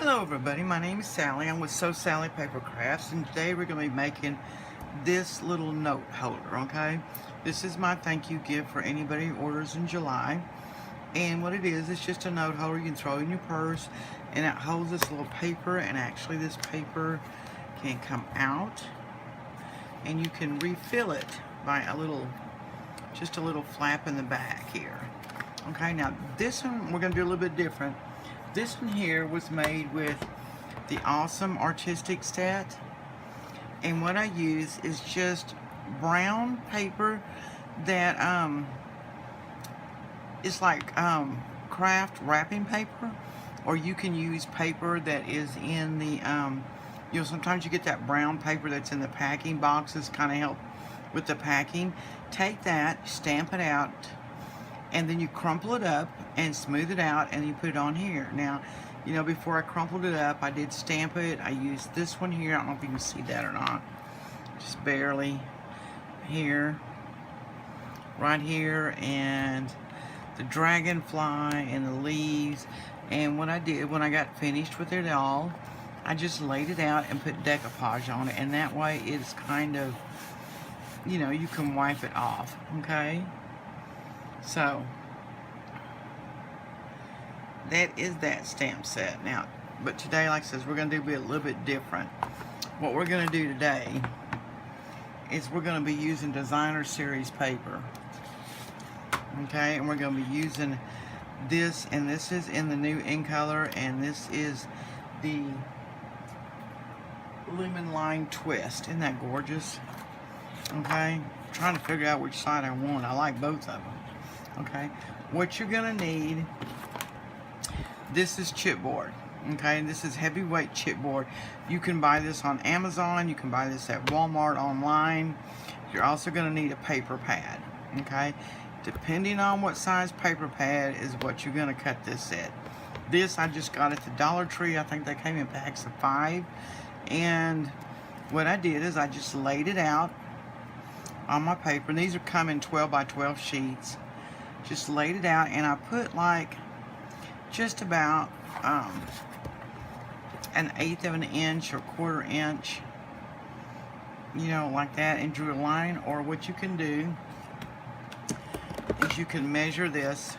Hello everybody, my name is Sally. I'm with So Sally Paper Crafts, and today we're going to be making this little note holder, okay? This is my thank you gift for anybody who orders in July. And what it is, it's just a note holder you can throw in your purse, and it holds this little paper, and actually this paper can come out and you can refill it by just a little flap in the back here. Okay, now this one we're going to do a little bit different. This one here was made with the Awesome Artistic set, and what I use is just brown paper that is like craft wrapping paper, or you can use paper that is in the you know, sometimes you get that brown paper that's in the packing boxes, kind of help with the packing. Take that, stamp it out, and then you crumple it up and smooth it out, and you put it on here. Now, you know, before I crumpled it up, I did stamp it. I used this one here. I don't know if you can see that or not. Just barely here, right here, and the dragonfly and the leaves. And what I did when I got finished with it all, I just laid it out and put decoupage on it, and that way it's kind of, you know, you can wipe it off, okay? So that is that stamp set. Now, but today, like I said, we're going to do a little bit different. What we're going to do today is we're going to be using designer series paper, okay? And we're going to be using this, and this is in the new in color, and this is the lemon lime twist. Isn't that gorgeous? Okay, I'm trying to figure out which side I want. I like both of them. Okay, what you're gonna need, this is chipboard. Okay, this is heavyweight chipboard. You can buy this on Amazon, you can buy this at Walmart online. You're also gonna need a paper pad. Okay, depending on what size paper pad is what you're gonna cut this at. This I just got at the Dollar Tree. I think they came in packs of 5, and what I did is I just laid it out on my paper, and these are coming 12 by 12 sheets. Just laid it out, and I put like just about 1/8 of an inch or 1/4 inch, you know, like that, and drew a line. Or what you can do is you can measure this.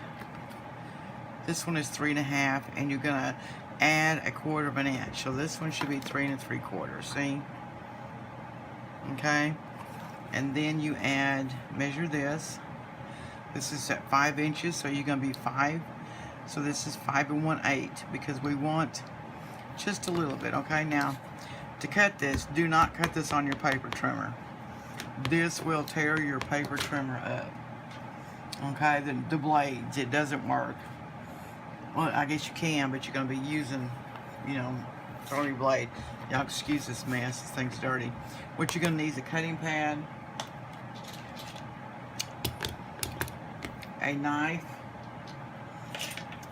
This one is 3.5, and you're gonna add 1/4 of an inch. So this one should be 3 3/4. See? Okay, and then you add, measure this. This is at 5 inches, so you're going to be 5. So this is 5 1/8, because we want just a little bit. Okay, now to cut this, do not cut this on your paper trimmer. This will tear your paper trimmer up. Okay, the blades, it doesn't work. Well, I guess you can, but you're going to be using, you know, throwing your blade. Y'all excuse this mess, this thing's dirty. What you're going to need is a cutting pad, a knife,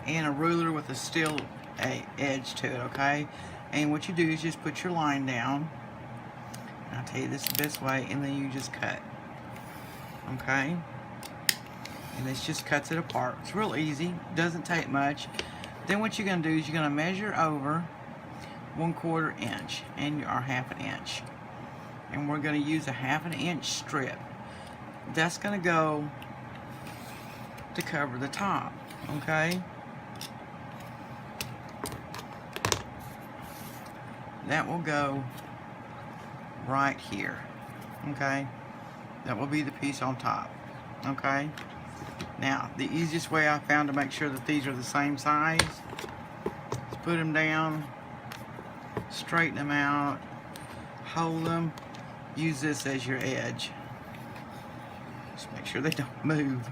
and a ruler with a steel edge to it, okay? And what you do is just put your line down. I'll tell you this the best way, and then you just cut, okay? And this just cuts it apart. It's real easy, doesn't take much. Then what you're going to do is you're going to measure over 1/4 inch and or 1/2 inch, and we're going to use a 1/2 inch strip. That's going to go to cover the top, okay? That will go right here, okay? That will be the piece on top, okay? Now, the easiest way I found to make sure that these are the same size is put them down, straighten them out, hold them, use this as your edge. Just make sure they don't move.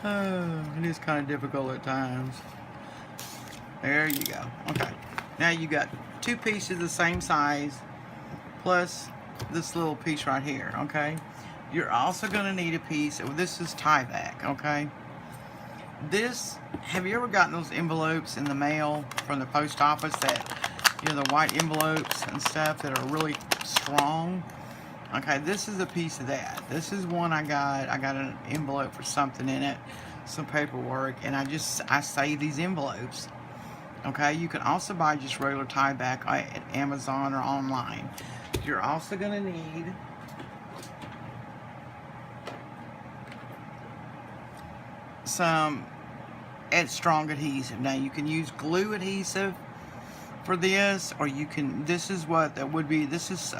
It is kind of difficult at times. There you go. Okay, now you got 2 pieces the same size plus this little piece right here. Okay, you're also going to need a piece. This is tie back. Okay, this, have you ever gotten those envelopes in the mail from the post office that, you know, the white envelopes and stuff that are really strong? Okay, this is a piece of that. This is one I got. I got an envelope for something in it, some paperwork, and I saved these envelopes. Okay, you can also buy just regular tie back at Amazon or online. You're also going to need some strong adhesive. Now you can use glue adhesive for this, or you can, this is what that would be, this is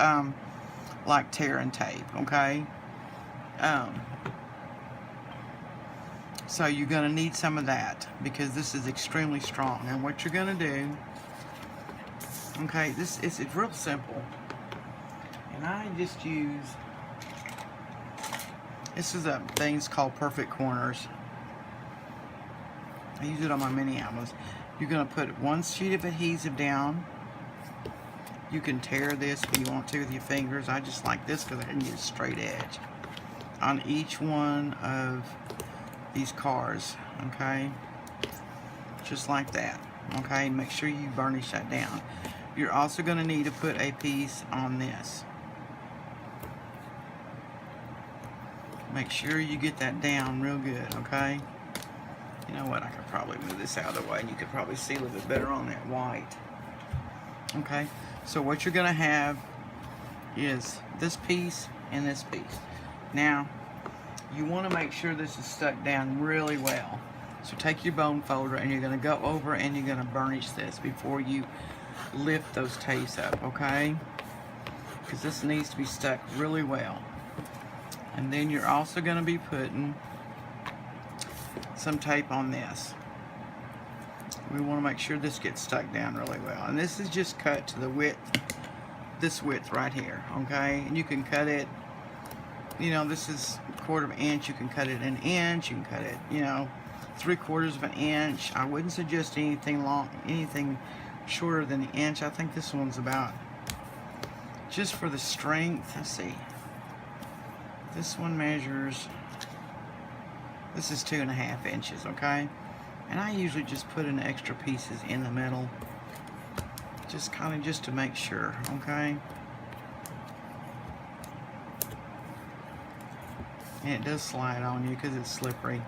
like tear and tape, okay? So you're going to need some of that because this is extremely strong. And what you're going to do, okay, it's real simple. And I just use, this is a thing called Perfect Corners. I use it on my mini albums. You're going to put one sheet of adhesive down. You can tear this if you want to with your fingers. I just like this because I can get a straight edge on each one of these cars, okay? Just like that, okay? Make sure you burnish that down. You're also going to need to put a piece on this. Make sure you get that down real good, okay? You know what, I could probably move this out of the way and you could probably see a little bit better on that white. Okay, so what you're going to have is this piece and this piece. Now, you want to make sure this is stuck down really well. So take your bone folder and you're going to go over and you're going to burnish this before you lift those tapes up, okay? Because this needs to be stuck really well. And then you're also going to be putting some tape on this. We want to make sure this gets stuck down really well. And this is just cut to the width, this width right here, okay? And you can cut it, you know, this is a 1/4 of an inch. You can cut it an inch. You can cut it, you know, 3/4 of an inch. I wouldn't suggest anything long, anything shorter than an inch. I think this one's about, just for the strength, let's see. This one measures, this is 2.5 inches, okay? And I usually just put in extra pieces in the middle, just kind of just to make sure, okay? And it does slide on you because it's slippery.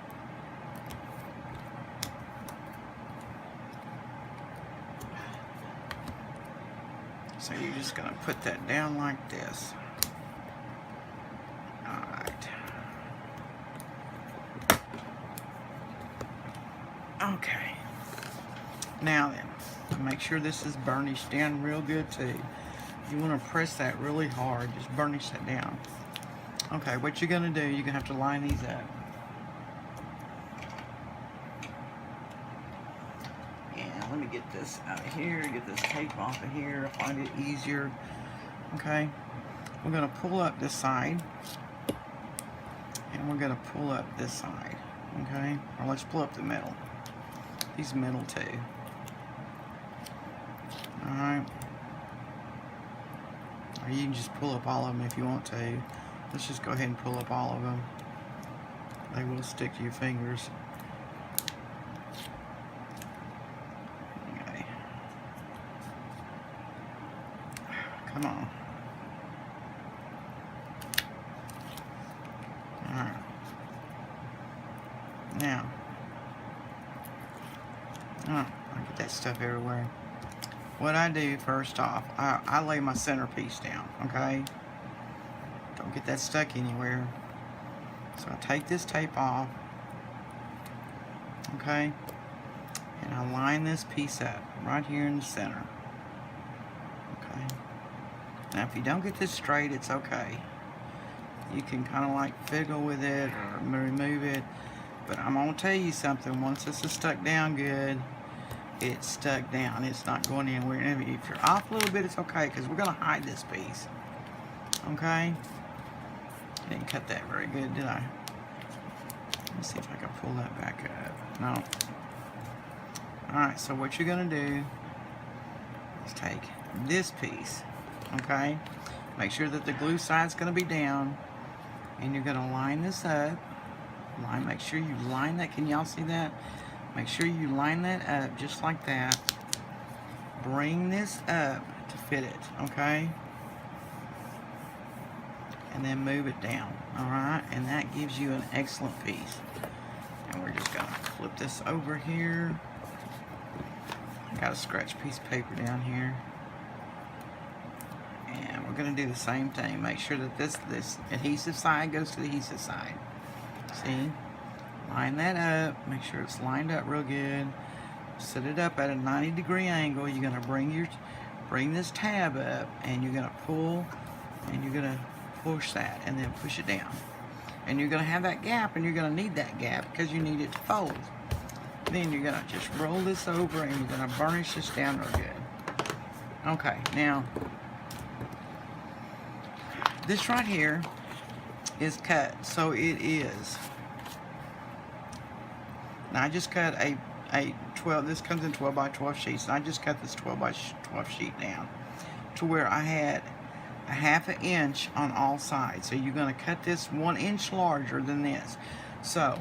So you're just going to put that down like this. Alright. Okay. Now then, make sure this is burnished down real good too. You want to press that really hard. Just burnish that down. Okay, what you're going to do, you're going to have to line these up. And let me get this out of here, get this tape off of here, find it easier. Okay, we're going to pull up this side, and we're going to pull up this side. Okay, or let's pull up the middle. These middle too. Alright. Or you can just pull up all of them if you want to. Let's just go ahead and pull up all of them. They will stick to your fingers. Okay. Come on. Alright. Now. I get that stuff everywhere. What I do first off, I lay my centerpiece down, okay? Don't get that stuck anywhere. So I take this tape off, okay? And I line this piece up right here in the center, okay? Now if you don't get this straight, it's okay. You can kind of like fiddle with it or remove it. But I'm going to tell you something, once this is stuck down good, it's stuck down. It's not going anywhere. And if you're off a little bit, it's okay, because we're going to hide this piece. Okay? I didn't cut that very good, did I? Let me see if I can pull that back up. No. Alright, so what you're going to do is take this piece, okay? Make sure that the glue side's going to be down, and you're going to line this up. Make sure you line that. Can y'all see that? Make sure you line that up just like that. Bring this up to fit it, okay? And then move it down, alright? And that gives you an excellent piece. And we're just going to flip this over here. Got a scratch piece of paper down here. And we're going to do the same thing. Make sure that this adhesive side goes to the adhesive side. See? Line that up. Make sure it's lined up real good. Set it up at a 90-degree angle. You're going to bring this tab up, and you're going to pull, and you're going to push that, and then push it down. And you're going to have that gap, and you're going to need that gap because you need it to fold. Then you're going to just roll this over, and you're going to burnish this down real good. Okay, now this right here is cut, so it is. Now I just cut a 12. This comes in 12 by 12 sheets, and I just cut this 12 by 12 sheet down to where I had a 1/2 inch on all sides. So you're going to cut this 1 inch larger than this. So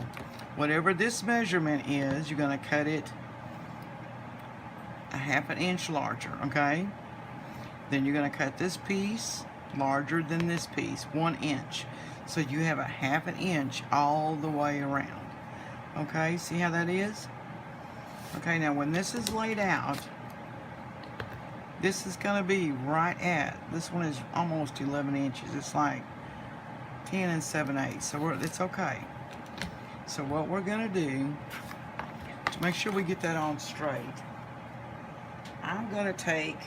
whatever this measurement is, you're going to cut it a 1/2 inch larger, okay? Then you're going to cut this piece larger than this piece, 1 inch. So you have a 1/2 inch all the way around. Okay, see how that is? Okay, now when this is laid out, this is going to be right at, this one is almost 11 inches. It's like 10 7/8, so it's okay. So what we're going to do, to make sure we get that on straight, I'm going to take,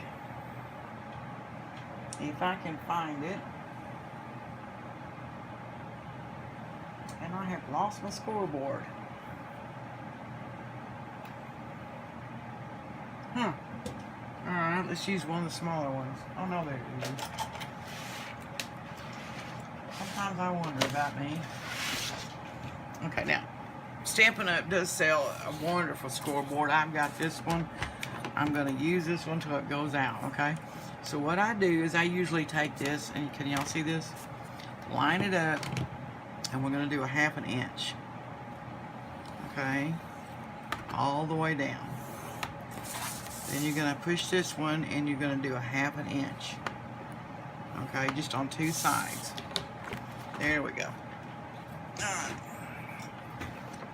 if I can find it, and I have lost my scoreboard. Alright, let's use one of the smaller ones. Oh no, there it is. Sometimes I wonder about me. Okay, now, Stampin' Up does sell a wonderful scoreboard. I've got this one. I'm going to use this one until it goes out, okay? So what I do is I usually take this, and can y'all see this? Line it up, and we're going to do a 1/2 inch. Okay? All the way down. Then you're going to push this one, and you're going to do a 1/2 inch. Okay, just on two sides. There we go. Alright.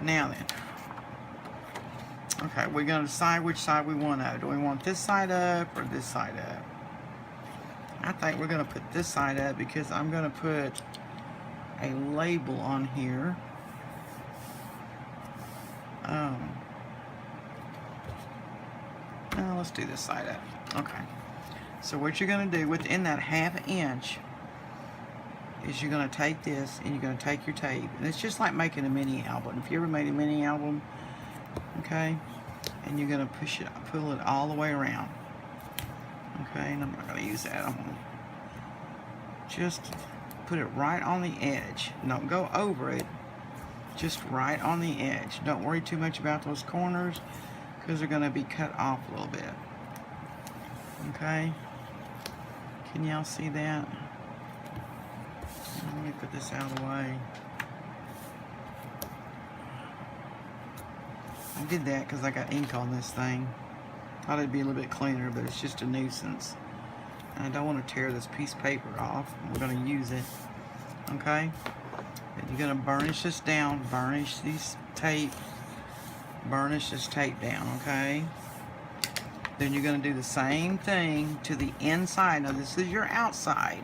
Now then. Okay, we're going to decide which side we want up. Do we want this side up or this side up? I think we're going to put this side up because I'm going to put a label on here. No, let's do this side up. Okay. So what you're going to do within that 1/2 inch is you're going to take this and you're going to take your tape. And it's just like making a mini album. If you ever made a mini album, okay, and you're going to pull it all the way around. Okay, and I'm not going to use that. I'm going to just put it right on the edge. Don't go over it. Just right on the edge. Don't worry too much about those corners because they're going to be cut off a little bit. Okay? Can y'all see that? Let me put this out of the way. I did that because I got ink on this thing. Thought it'd be a little bit cleaner, but it's just a nuisance. And I don't want to tear this piece of paper off. We're going to use it. Okay? And you're going to burnish this down. Burnish these tape. Burnish this tape down, okay? Then you're going to do the same thing to the inside. Now, this is your outside.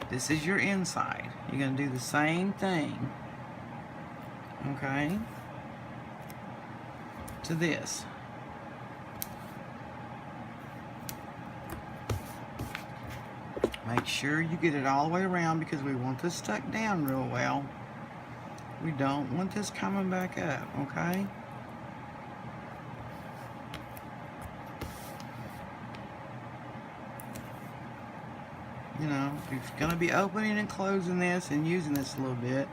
This is your inside. You're going to do the same thing, okay, to this. Make sure you get it all the way around because we want this stuck down real well. We don't want this coming back up, okay? You know, if you're going to be opening and closing this and using this a little bit,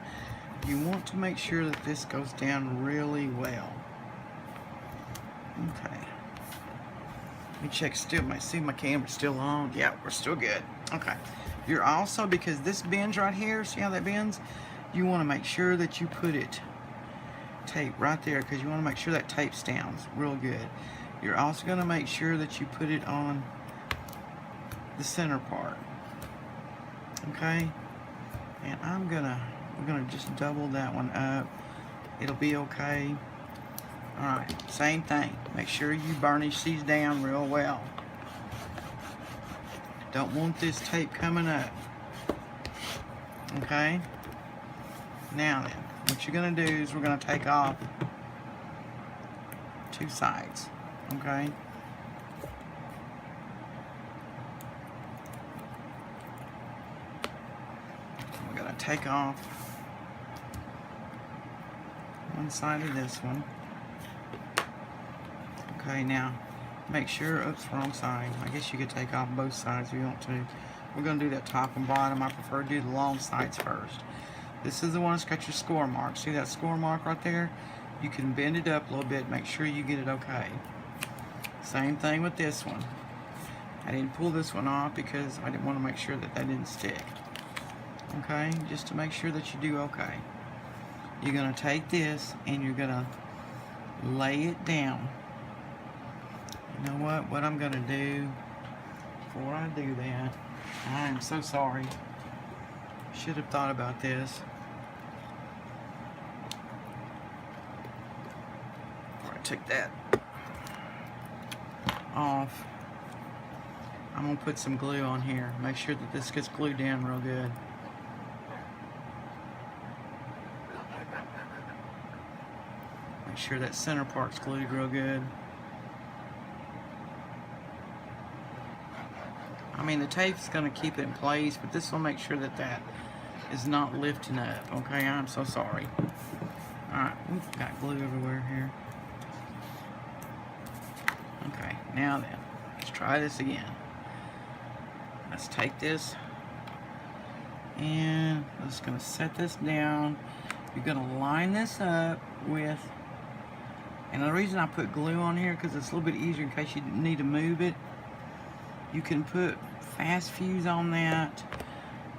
you want to make sure that this goes down really well. Okay. Let me check still. See my camera's still on. Yeah, we're still good. Okay. You're also, because this bends right here, see how that bends? You want to make sure that you put it tape right there because you want to make sure that tape stands real good. You're also going to make sure that you put it on the center part. Okay, and we're gonna just double that one up. It'll be okay. Alright, same thing. Make sure you burnish these down real well. Don't want this tape coming up. Okay? Now then, what you're going to do is we're going to take off 2 sides. Okay? We're going to take off one side of this one. Okay, now make sure, oops, wrong side. I guess you could take off both sides if you want to. We're going to do that top and bottom. I prefer to do the long sides first. This is the one that's got your score mark. See that score mark right there? You can bend it up a little bit. Make sure you get it okay. Same thing with this one. I didn't pull this one off because I didn't want to make sure that that didn't stick. Okay, just to make sure that you do okay. You're going to take this and you're going to lay it down. You know what I'm going to do before I do that? I'm so sorry. Should have thought about this. Before I took that off, I'm going to put some glue on here. Make sure that this gets glued down real good. Make sure that center part's glued real good. I mean, the tape's going to keep it in place, but this will make sure that that is not lifting up. Okay, I'm so sorry. Alright, we've got glue everywhere here. Okay, now then, let's try this again. Let's take this and I'm just going to set this down. You're going to line this up with, and the reason I put glue on here because it's a little bit easier in case you need to move it. You can put fast fuse on that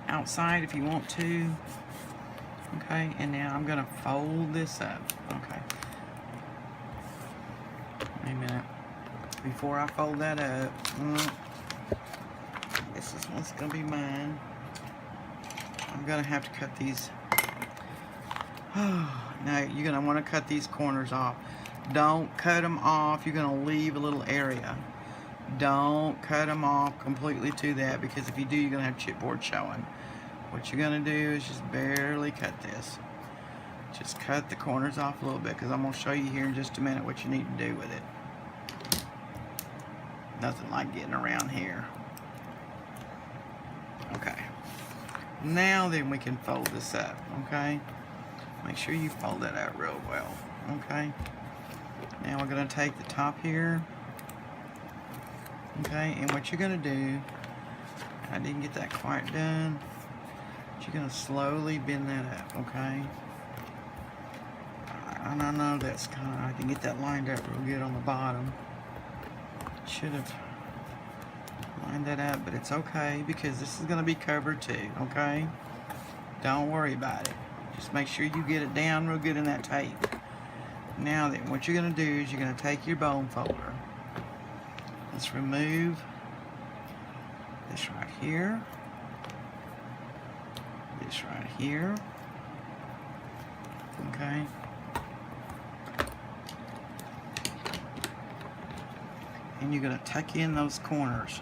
outside if you want to. Okay, and now I'm going to fold this up. Okay. Wait a minute. Before I fold that up, this is what's going to be mine. I'm going to have to cut these. Now, you're going to want to cut these corners off. Don't cut them off. You're going to leave a little area. Don't cut them off completely to that, because if you do, you're going to have chipboard showing. What you're going to do is just barely cut this. Just cut the corners off a little bit, because I'm going to show you here in just a minute what you need to do with it. Nothing like getting around here. Okay. Now then we can fold this up, okay? Make sure you fold that out real well, okay? Now we're going to take the top here. Okay, and what you're going to do, I didn't get that quite done, but you're going to slowly bend that up, okay? And I know that's kind of, I can get that lined up real good on the bottom. Should have lined that up, but it's okay because this is going to be covered too, okay? Don't worry about it. Just make sure you get it down real good in that tape. Now then, what you're going to do is you're going to take your bone folder. Let's remove this right here, this right here, okay? And you're going to tuck in those corners,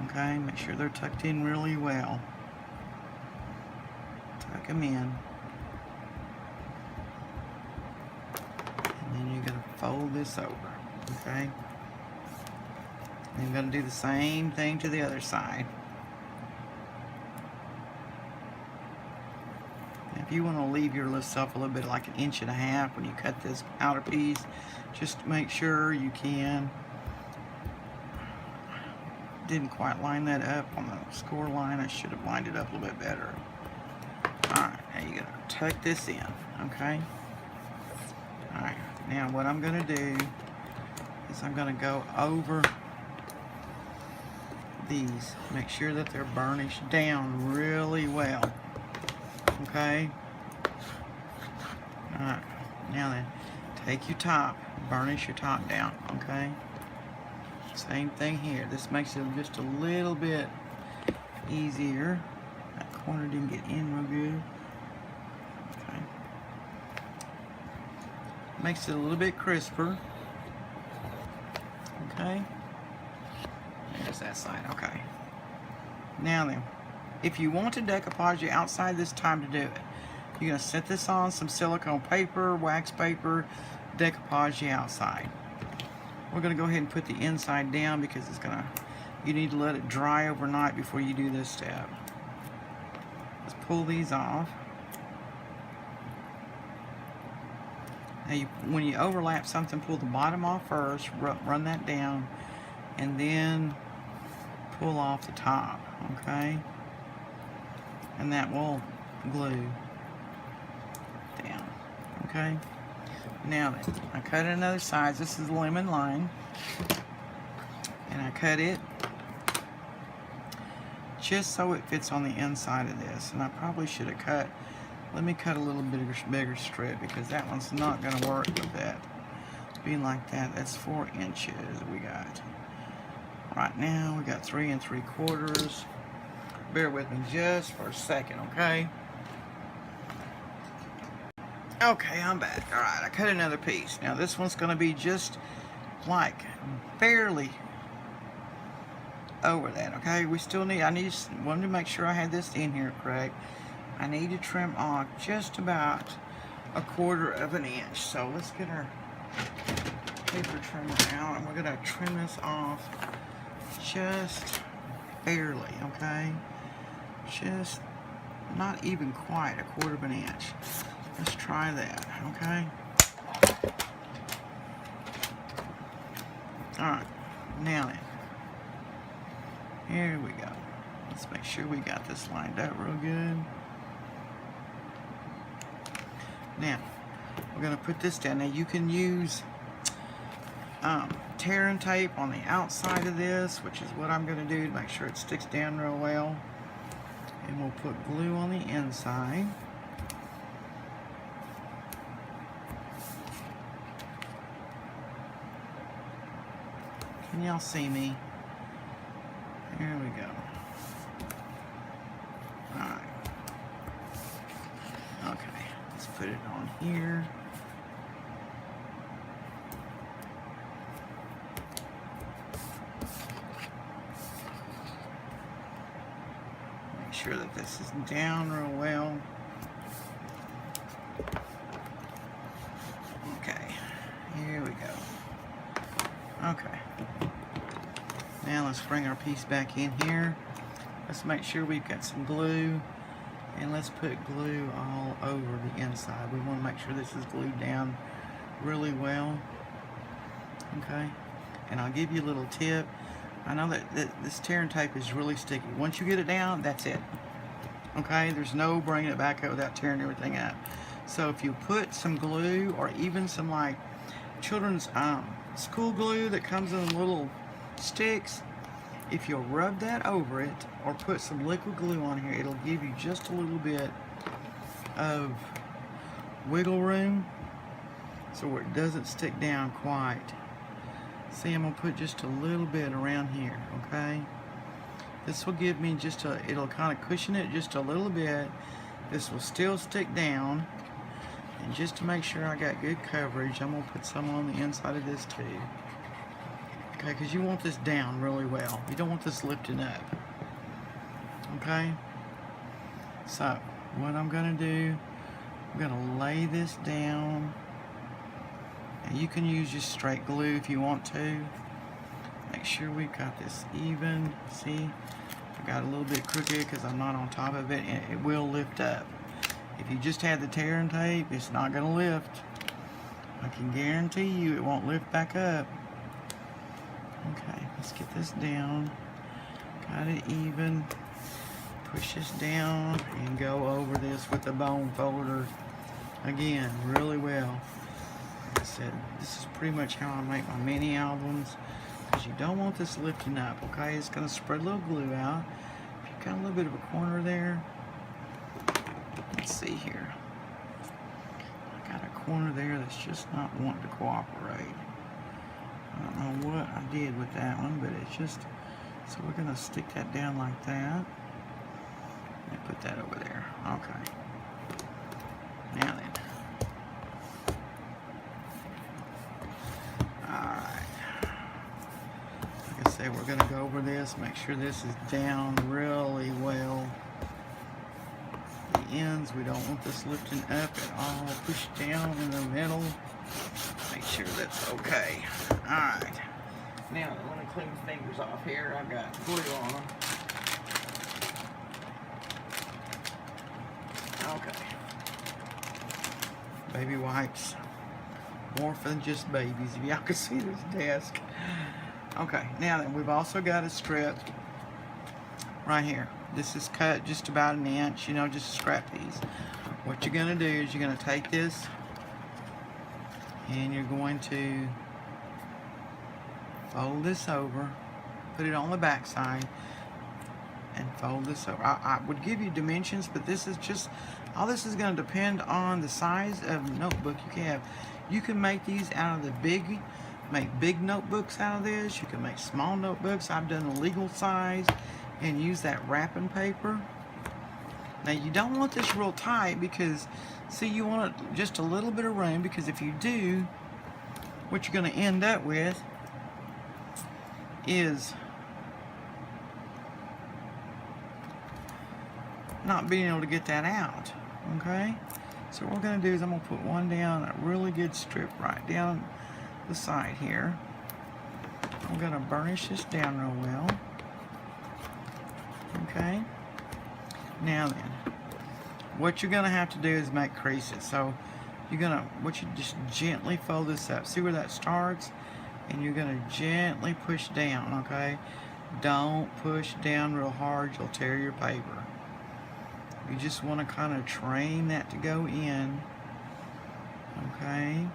okay? Make sure they're tucked in really well. Tuck them in. And then you're going to fold this over, okay? And you're going to do the same thing to the other side. If you want to leave yourself a little bit, like 1.5 inches when you cut this outer piece, just make sure you can. Didn't quite line that up on the score line. I should have lined it up a little bit better. Alright, now you're going to tuck this in, okay? Alright, now what I'm going to do is I'm going to go over these. Make sure that they're burnished down really well. Okay? Alright, now then, take your top, burnish your top down, okay? Same thing here. This makes it just a little bit easier. That corner didn't get in real good. Okay. Makes it a little bit crisper. Okay. There's that side. Okay. Now then, if you want to decoupage the outside this time to do it, you're going to set this on some silicone paper, wax paper, decoupage the outside. We're going to go ahead and put the inside down because it's going to, you need to let it dry overnight before you do this step. Let's pull these off. Now when you overlap something, pull the bottom off first, run that down, and then pull off the top, okay? And that will glue down, okay? Now then, I cut another size. This is lemon lime, and I cut it just so it fits on the inside of this. And I probably should have cut, let me cut a little bigger strip because that one's not going to work with that being like that. That's 4 inches we got. Right now we got 3 3/4. Bear with me just for a second, okay? Okay, I'm back. All right, I cut another piece. Now this one's going to be just like barely over that, okay? We still need, wanted to make sure I had this in here correct. I need to trim off just about 1/4 of an inch. So let's get our paper trimmer out, and we're going to trim this off just barely, okay? Just not even quite 1/4 of an inch. Let's try that, okay? Alright, now then. Here we go. Let's make sure we got this lined up real good. Now, we're going to put this down. Now, you can use tear and tape on the outside of this, which is what I'm going to do to make sure it sticks down real well. And we'll put glue on the inside. Can y'all see me? Here we go. Alright. Okay, let's put it on here. Make sure that this is down real well. Okay, here we go. Okay. Now let's bring our piece back in here. Let's make sure we've got some glue, and let's put glue all over the inside. We want to make sure this is glued down really well. Okay, and I'll give you a little tip. I know that this tear and tape is really sticky. Once you get it down, that's it. Okay, there's no bringing it back up without tearing everything up. So if you put some glue, or even some like children's school glue that comes in little sticks, if you'll rub that over it or put some liquid glue on here, it'll give you just a little bit of wiggle room so where it doesn't stick down quite. See, I'm gonna put just a little bit around here, okay? This will give me just a, it'll kind of cushion it just a little bit. This will still stick down, and just to make sure I got good coverage, I'm gonna put some on the inside of this too. Okay, because you want this down really well. You don't want this lifting up. Okay? So, what I'm going to do, I'm going to lay this down. And you can use just straight glue if you want to. Make sure we've got this even. See? I got a little bit crooked because I'm not on top of it, and it will lift up. If you just had the tear and tape, it's not going to lift. I can guarantee you it won't lift back up. Okay, let's get this down. Got it even. Push this down and go over this with the bone folder again really well. Like I said, this is pretty much how I make my mini albums, because you don't want this lifting up. Okay, it's going to spread a little glue out. If you've got a little bit of a corner there, let's see here. I got a corner there that's just not wanting to cooperate. I don't know what I did with that one, but it's just, so we're going to stick that down like that. And put that over there. Okay. Now then. say, we're going to go over this, make sure this is down really well. The ends, we don't want this lifting up at all. Push down in the middle. Make sure that's okay. Alright. Now, I want to clean the fingers off here. I've got glue on them. Okay. Baby wipes. More than just babies. If y'all can see this desk. Okay, now then, we've also got a strip right here. This is cut just about an inch, you know, just a scrap piece. What you're going to do is you're going to take this and you're going to fold this over, put it on the back side, and fold this over. I would give you dimensions, but this is just, all this is going to depend on the size of notebook you can have. You can make these out of the make big notebooks out of this. You can make small notebooks. I've done a legal size and use that wrapping paper. Now you don't want this real tight because, see, you want just a little bit of room, because if you do, what you're going to end up with is not being able to get that out, okay? So what we're going to do is I'm going to put one down, a really good strip right down the side here. I'm going to burnish this down real well. Okay, now then, what you're going to have to do is make creases. So you're going to, just gently fold this up. See where that starts? And you're going to gently push down, okay? Don't push down real hard, you'll tear your paper. You just want to kind of train that to go in, okay?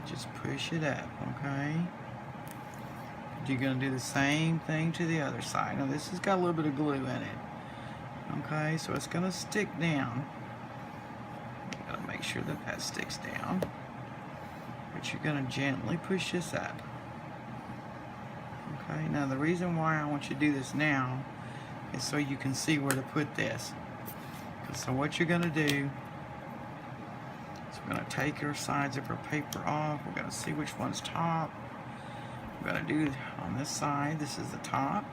Just push it up, okay? You're going to do the same thing to the other side. Now this has got a little bit of glue in it. Okay, so it's going to stick down. You got to make sure that that sticks down. But you're going to gently push this up. Okay, now the reason why I want you to do this now is so you can see where to put this. So what you're going to do is we're going to take your sides of our paper off. We're going to see which one's top. We're going to do on this side, this is the top.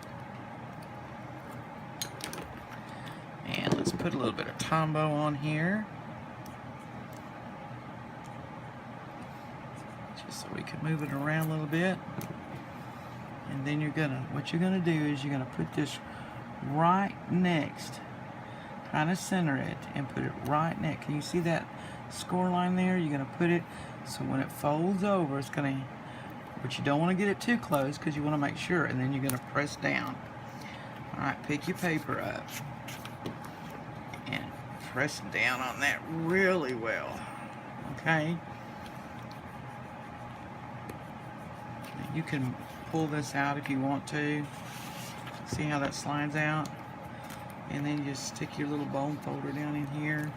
And let's put a little bit of Tombo on here. Just so we can move it around a little bit. And then what you're gonna do is you're gonna put this right next, kind of center it and put it right next. Can you see that score line there? You're gonna put it so when it folds over, it's gonna, but you don't want to get it too close because you want to make sure, and then you're going to press down. Alright, pick your paper up and press down on that really well. Okay? You can pull this out if you want to. See how that slides out? And then just stick your little bone folder down in here.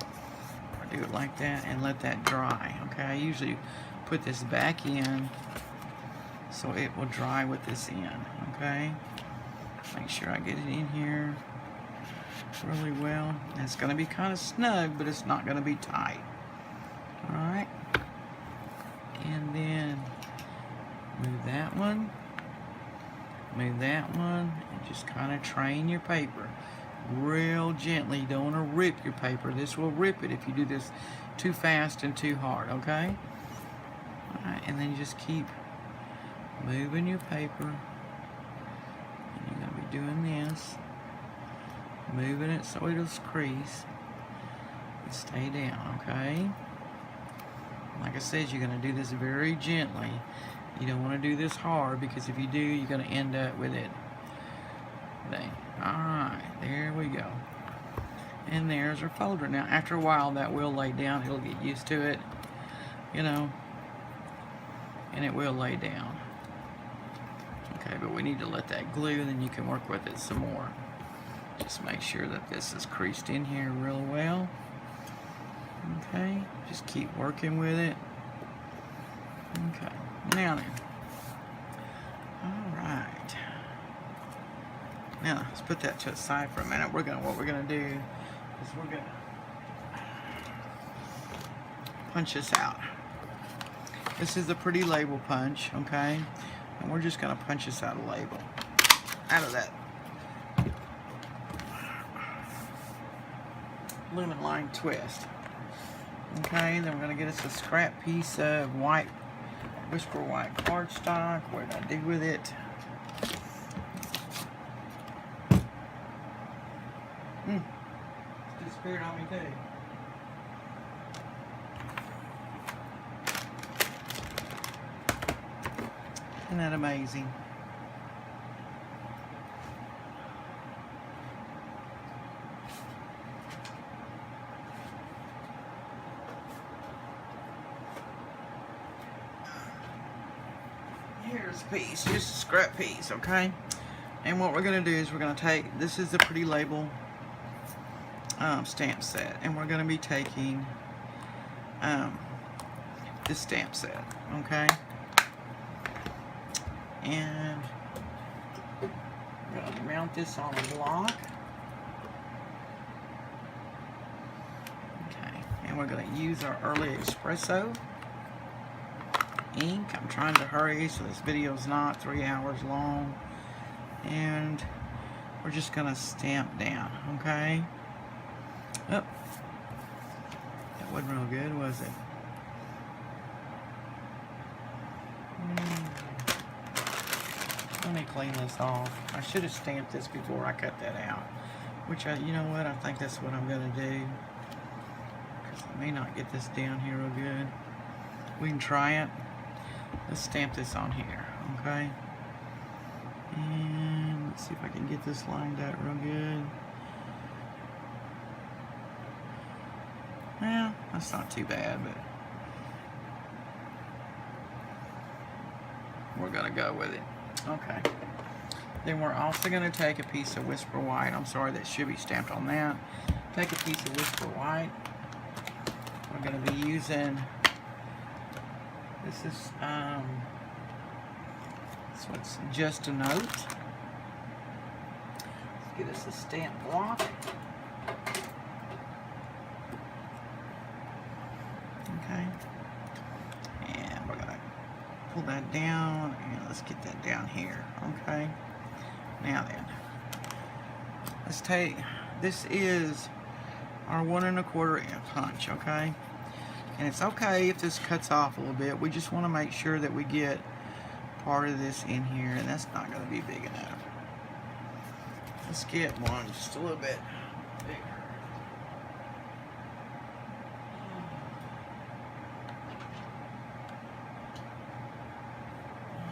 Or do it like that and let that dry. Okay, I usually put this back in so it will dry with this in, okay? Make sure I get it in here really well. And it's going to be kind of snug, but it's not going to be tight. Alright? And then move that one, and just kind of train your paper real gently. You don't want to rip your paper. This will rip it if you do this too fast and too hard, okay? Alright, and then you just keep moving your paper, and you're going to be doing this, moving it so it'll crease and stay down, okay? Like I said, you're going to do this very gently. You don't want to do this hard, because if you do, you're going to end up with it. Alright, there we go. And there's our folder. Now, after a while, that will lay down. It'll get used to it, you know, and it will lay down. Okay, but we need to let that glue, and then you can work with it some more. Just make sure that this is creased in here real well. Okay, just keep working with it. Okay, now then. Alright. Now, let's put that to the side for a minute. What we're gonna do is we're gonna punch this out. This is a pretty label punch, okay? And we're just going to punch this out of label, out of that lumen line twist. Okay, then we're going to get us a scrap piece of white, Whisper White cardstock. What did I do with it? It's disappeared on me too. Isn't that amazing? Here's a piece, just a scrap piece, okay? And what we're going to do is we're going to take, this is the Pretty Label stamp set, and we're going to be taking this stamp set, okay? And we're going to mount this on a block. Okay, and we're going to use our early Espresso ink. I'm trying to hurry so this video is not 3 hours long. And we're just going to stamp down, okay? Oh, that wasn't real good, was it? Let me clean this off. I should have stamped this before I cut that out. Which, you know what? I think that's what I'm going to do. Because I may not get this down here real good. We can try it. Let's stamp this on here, okay? And let's see if I can get this lined out real good. Well, that's not too bad, but we're going to go with it. Okay. Then we're also going to take a piece of Whisper White. I'm sorry, that should be stamped on that. Take a piece of Whisper White. We're going to be using, this is, so it's Just a Note. Let's get us a stamp block. Okay. And we're going to pull that down, and let's get that down here. Okay. Now then, let's take, this is our 1 1/4 inch punch, okay? And it's okay if this cuts off a little bit. We just want to make sure that we get part of this in here, and that's not going to be big enough. Let's get one just a little bit bigger.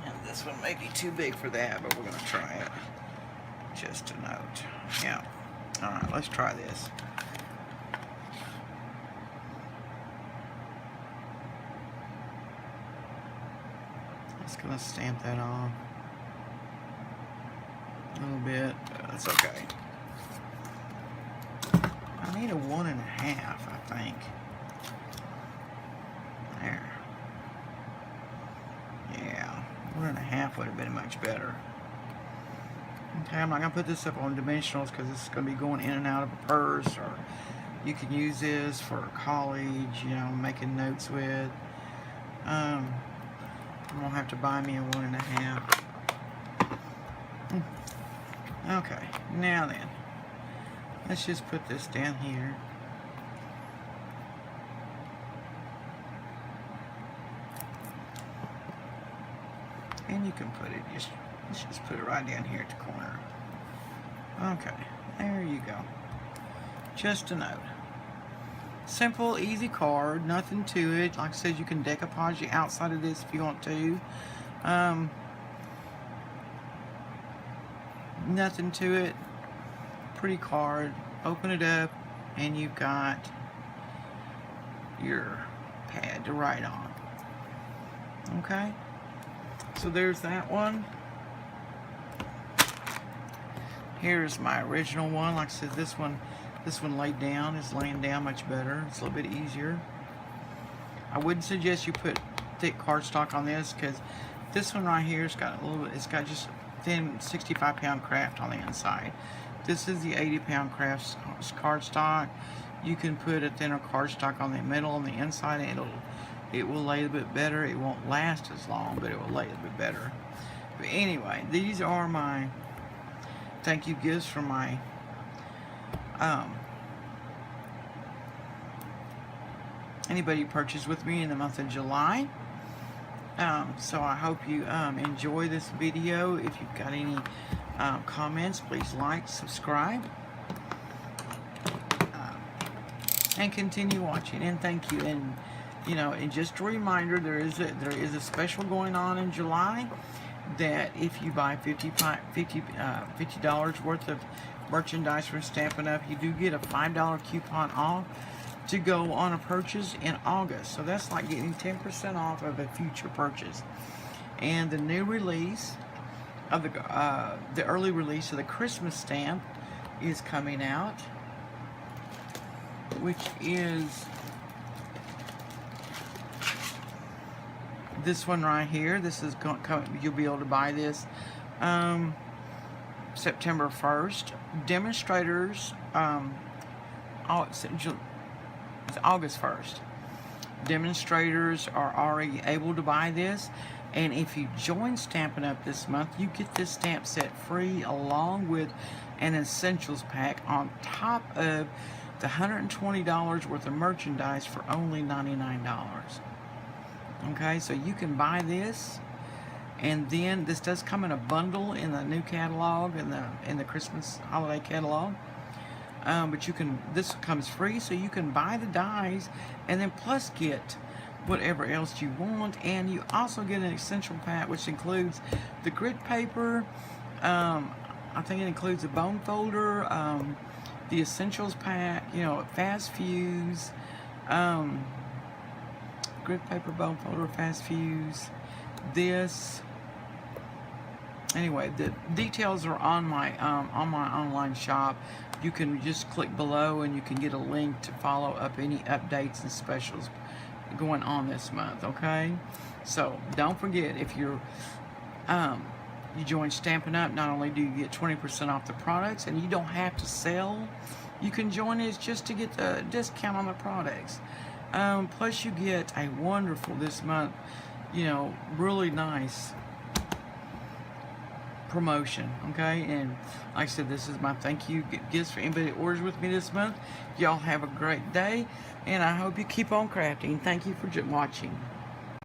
And this one may be too big for that, but we're going to try it. Just a note. Yeah. Alright, let's try this. Just gonna stamp that off a little bit, but that's okay. I need a 1 1/2, I think. There. Yeah, 1 1/2 would have been much better. Okay, I'm not gonna put this up on dimensionals because it's gonna be going in and out of a purse, or you can use this for college, you know, making notes with. I'm gonna have to buy me a 1 1/2. Okay, now then, let's just put this down here. And you can put it, let's just put it right down here at the corner. Okay, there you go. Just a note. Simple, easy card, nothing to it. Like I said, you can decoupage the outside of this if you want to. Nothing to it. Pretty card. Open it up, and you've got your pad to write on. Okay? So there's that one. Here's my original one. Like I said, this one laid down is laying down much better. It's a little bit easier. I wouldn't suggest you put thick cardstock on this, because this one right here has got a little bit, it's got just thin 65-pound craft on the inside. This is the 80-pound craft cardstock. You can put a thinner cardstock on the middle, on the inside, and it will lay a bit better. It won't last as long, but it will lay a bit better. But anyway, these are my thank you gifts from my anybody who purchased with me in the month of July. So I hope you enjoy this video. If you've got any comments, please like, subscribe, and continue watching. And thank you. And you know, and just a reminder, there is a special going on in July that if you buy $50 worth of merchandise from Stampin' Up, you do get a $5 coupon off to go on a purchase in August. So that's like getting 10% off of a future purchase. And the new release of the early release of the Christmas stamp is coming out, which is this one right here. This is going to come, you'll be able to buy this September 1st. Demonstrators, it's August 1st. Demonstrators are already able to buy this, and if you join Stampin' Up this month, you get this stamp set free along with an essentials pack on top of the $120 worth of merchandise for only $99. Okay, so you can buy this, and then this does come in a bundle in the new catalog, in the Christmas holiday catalog. But you can, this comes free, so you can buy the dies and then plus get whatever else you want. And you also get an essential pack, which includes the grit paper. I think it includes a bone folder, the essentials pack, you know, fast fuse, grit paper, bone folder, fast fuse, this. Anyway, the details are on my online shop. You can just click below and you can get a link to follow up any updates and specials going on this month. Okay, so don't forget, if you're you join Stampin' Up, not only do you get 20% off the products, and you don't have to sell, you can join us just to get the discount on the products. Plus you get a wonderful, this month, you know, really nice promotion. Okay, and like I said, this is my thank you gifts for anybody that orders with me this month. Y'all have a great day, and I hope you keep on crafting. Thank you for watching.